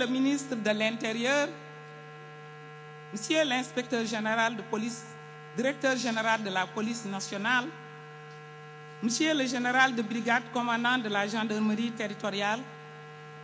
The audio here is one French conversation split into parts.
le ministre de l'Intérieur, Monsieur l'inspecteur général de police, directeur général de la police nationale, Monsieur le général de brigade commandant de la gendarmerie territoriale,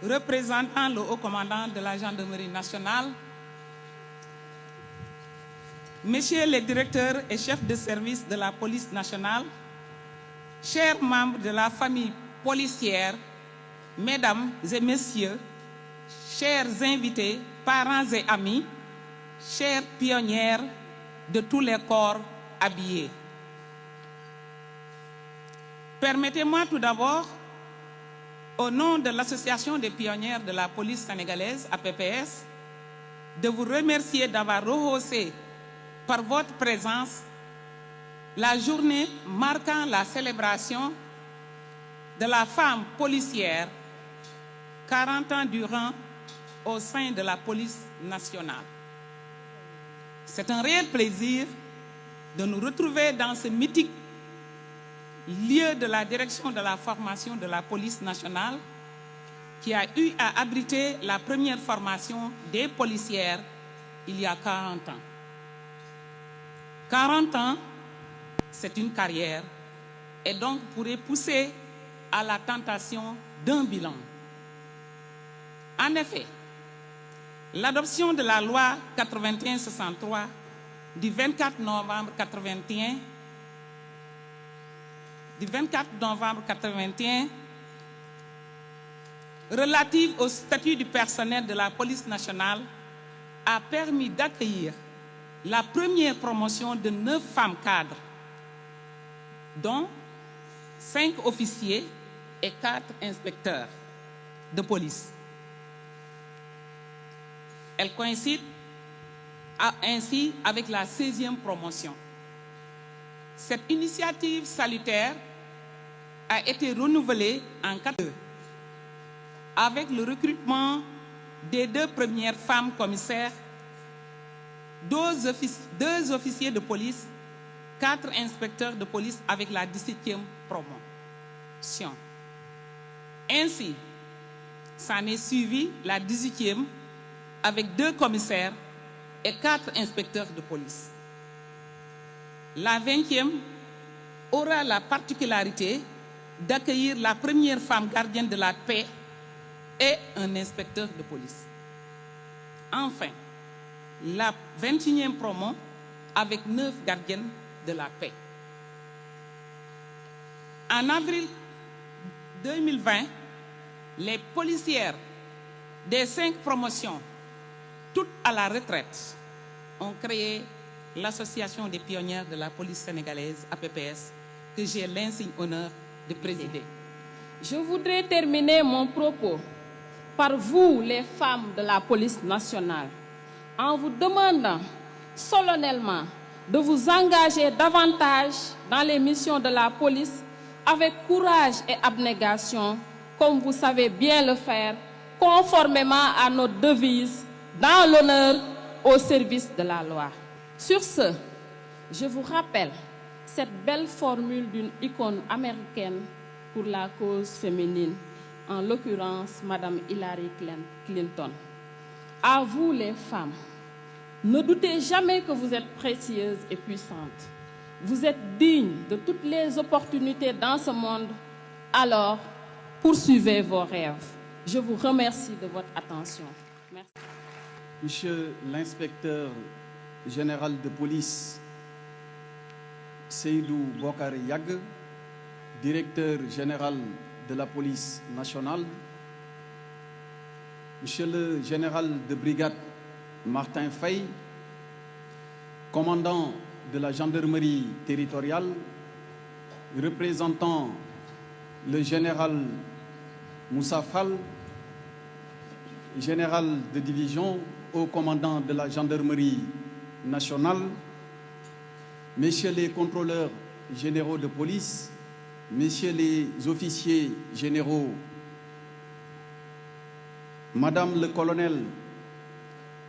représentant le haut commandant de la gendarmerie nationale, Messieurs les directeurs et chefs de service de la police nationale, chers membres de la famille policière, Mesdames et Messieurs, chers invités, parents et amis, chères pionnières de tous les corps habillés. Permettez-moi tout d'abord, au nom de l'Association des pionnières de la police sénégalaise, APPS, de vous remercier d'avoir rehaussé par votre présence la journée marquant la célébration de la femme policière 40 ans durant au sein de la police nationale. C'est un réel plaisir de nous retrouver dans ce mythique lieu de la direction de la formation de la police nationale qui a eu à abriter la première formation des policières il y a 40 ans. 40 ans, c'est une carrière et donc pourrait pousser à la tentation d'un bilan. En effet, l'adoption de la loi 81-63 du 24 novembre 81 relative au statut du personnel de la police nationale a permis d'accueillir la première promotion de 9 femmes cadres, dont 5 officiers et 4 inspecteurs de police. Elle coïncide ainsi avec la 16e promotion. Cette initiative salutaire a été renouvelée en 4 ans avec le recrutement des 2 premières femmes commissaires, 2 officiers de police, 4 inspecteurs de police avec la 17e promotion. Ainsi, s'en est suivi la 18e avec 2 commissaires et 4 inspecteurs de police. La 20e aura la particularité d'accueillir la première femme gardienne de la paix et un inspecteur de police. Enfin, la 21e promo avec 9 gardiennes de la paix. En avril 2020, les policières des 5 promotions, toutes à la retraite, ont créé l'Association des pionnières de la police sénégalaise, APPS, que j'ai l'insigne honneur de présider. Je voudrais terminer mon propos par vous, les femmes de la police nationale, en vous demandant solennellement de vous engager davantage dans les missions de la police avec courage et abnégation, comme vous savez bien le faire, conformément à notre devise, dans l'honneur, au service de la loi. Sur ce, je vous rappelle cette belle formule d'une icône américaine pour la cause féminine, en l'occurrence Madame Hillary Clinton. À vous les femmes, ne doutez jamais que vous êtes précieuses et puissantes. Vous êtes dignes de toutes les opportunités dans ce monde, alors poursuivez vos rêves. Je vous remercie de votre attention. Merci. Monsieur l'inspecteur général de police, Seydou Bokar Yag, directeur général de la police nationale, Monsieur le général de brigade Martin Faye, commandant de la gendarmerie territoriale, représentant le général Moussa Fall, général de division au commandant de la gendarmerie nationale, messieurs les contrôleurs généraux de police, messieurs les officiers généraux, madame le colonel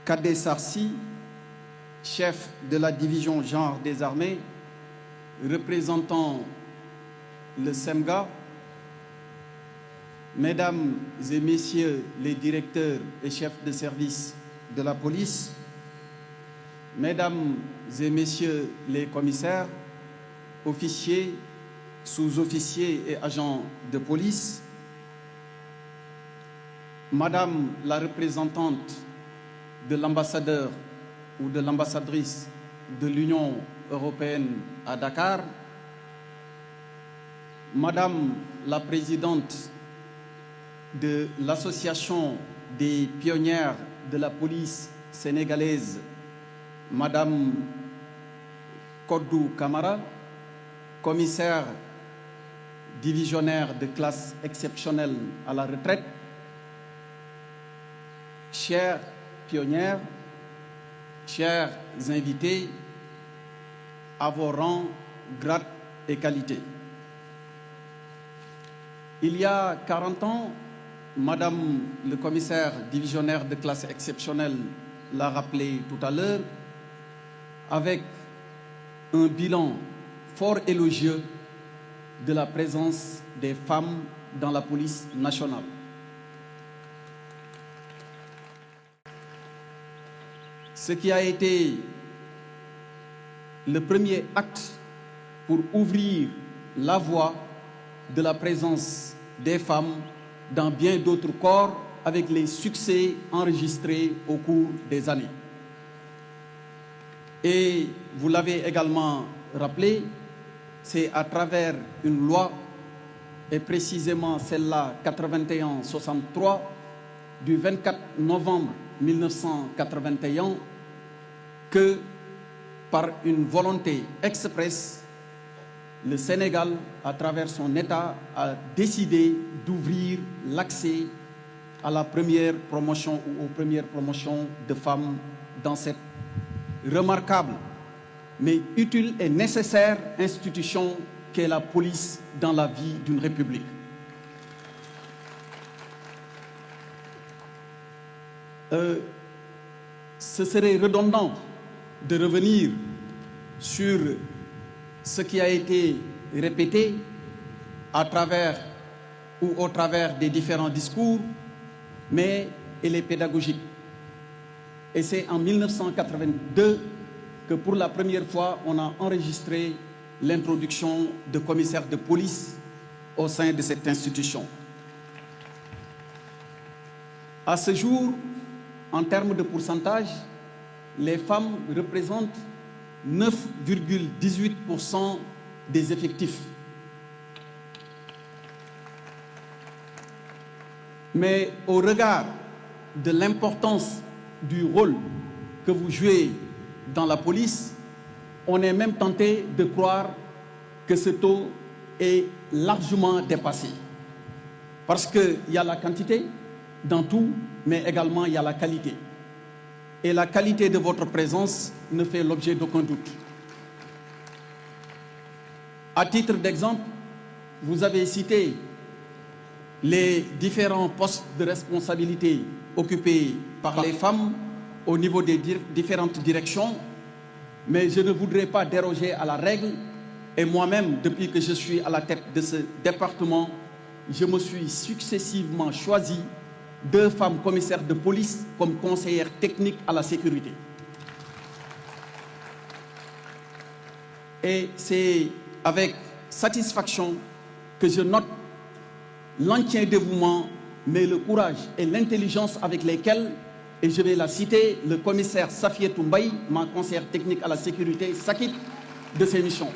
Kadé Sarsi, chef de la division genre des armées, représentant le SEMGA, Mesdames et Messieurs les directeurs et chefs de service de la police, Mesdames et Messieurs les commissaires, officiers, sous-officiers et agents de police, Madame la représentante de l'ambassadeur ou de l'ambassadrice de l'Union européenne à Dakar, Madame la présidente de l'Association des pionnières de la police sénégalaise, Madame Kodou Kamara, commissaire divisionnaire de classe exceptionnelle à la retraite, chères pionnières, chers invités, à vos rangs, grades et qualités. Il y a 40 ans, Madame le commissaire divisionnaire de classe exceptionnelle l'a rappelé tout à l'heure, avec un bilan fort élogieux de la présence des femmes dans la police nationale. Ce qui a été le premier acte pour ouvrir la voie de la présence des femmes dans bien d'autres corps avec les succès enregistrés au cours des années. Et vous l'avez également rappelé, c'est à travers une loi, et précisément celle-là 81-63, du 24 novembre 1981, que par une volonté expresse, le Sénégal, à travers son État, a décidé d'ouvrir l'accès à la première promotion ou aux premières promotions de femmes dans cette remarquable, mais utile et nécessaire institution qu'est la police dans la vie d'une république. Ce serait redondant de revenir sur ce qui a été répété à travers ou au travers des différents discours, mais elle est pédagogique. Et c'est en 1982 que pour la première fois, on a enregistré l'introduction de commissaires de police au sein de cette institution. À ce jour, en termes de pourcentage, les femmes représentent 9,18% des effectifs. Mais au regard de l'importance du rôle que vous jouez dans la police, on est même tenté de croire que ce taux est largement dépassé. Parce qu'il y a la quantité dans tout, mais également il y a la qualité. Et la qualité de votre présence ne fait l'objet d'aucun doute. À titre d'exemple, vous avez cité les différents postes de responsabilité occupés par les femmes au niveau des différentes directions, mais je ne voudrais pas déroger à la règle. Et moi-même, depuis que je suis à la tête de ce département, je me suis successivement choisi 2 femmes commissaires de police comme conseillères techniques à la sécurité. Et c'est avec satisfaction que je note l'entier dévouement, mais le courage et l'intelligence avec lesquels, et je vais la citer, le commissaire Safietou Mbaye, ma conseillère technique à la sécurité, s'acquitte de ses missions.